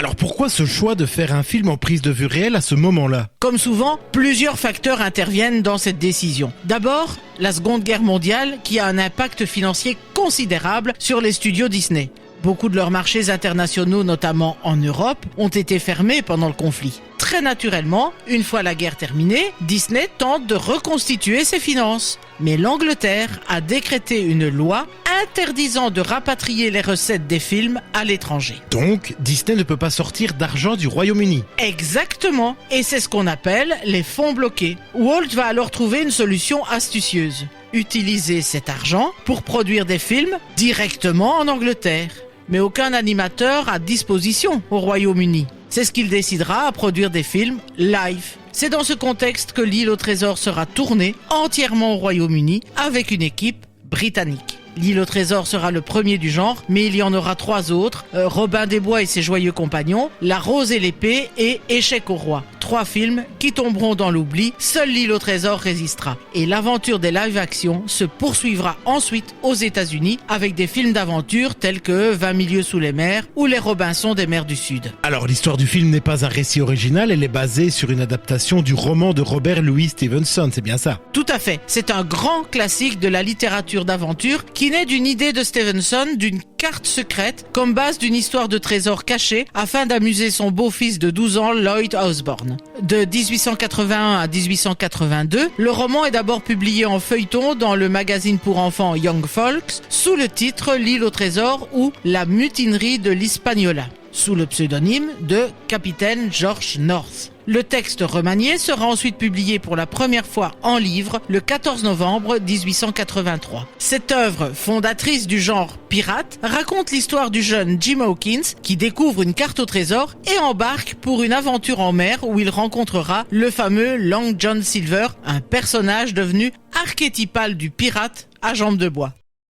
Alors pourquoi ce choix de faire un film en prise de vue réelle à ce moment-là? Comme souvent, plusieurs facteurs interviennent dans cette décision. D'abord, la Seconde Guerre mondiale qui a un impact financier considérable sur les studios Disney. Beaucoup de leurs marchés internationaux, notamment en Europe, ont été fermés pendant le conflit. Très naturellement, une fois la guerre terminée, Disney tente de reconstituer ses finances. Mais l'Angleterre a décrété une loi interdisant de rapatrier les recettes des films à l'étranger. Donc, Disney ne peut pas sortir d'argent du Royaume-Uni. Exactement, et c'est ce qu'on appelle les fonds bloqués. Walt va alors trouver une solution astucieuse. Utiliser cet argent pour produire des films directement en Angleterre. Mais aucun animateur à disposition au Royaume-Uni. C'est ce qu'il décidera à produire des films live. C'est dans ce contexte que L'île au trésor sera tournée entièrement au Royaume-Uni avec une équipe britannique. L'île au trésor sera le premier du genre, mais il y en aura 3 autres, Robin des Bois et ses joyeux compagnons, La Rose et l'épée et Échec au roi. 3 films qui tomberont dans l'oubli, seule L'île au trésor résistera. Et l'aventure des live-action se poursuivra ensuite aux États-Unis avec des films d'aventure tels que 20 milieux sous les mers ou Les Robinsons des mers du Sud. Alors l'histoire du film n'est pas un récit original, elle est basée sur une adaptation du roman de Robert Louis Stevenson, c'est bien ça? Tout à fait, c'est un grand classique de la littérature d'aventure qui naît d'une idée de Stevenson d'une carte secrète comme base d'une histoire de trésor caché afin d'amuser son beau-fils de 12 ans Lloyd Osborne. De 1881 à 1882, le roman est d'abord publié en feuilleton dans le magazine pour enfants Young Folks sous le titre L'île au trésor ou La mutinerie de l'Hispaniola, sous le pseudonyme de Capitaine George North. Le texte remanié sera ensuite publié pour la première fois en livre le 14 novembre 1883. Cette œuvre, fondatrice du genre pirate, raconte l'histoire du jeune Jim Hawkins qui découvre une carte au trésor et embarque pour une aventure en mer où il rencontrera le fameux Long John Silver, un personnage devenu archétypal du pirate à jambes de bois.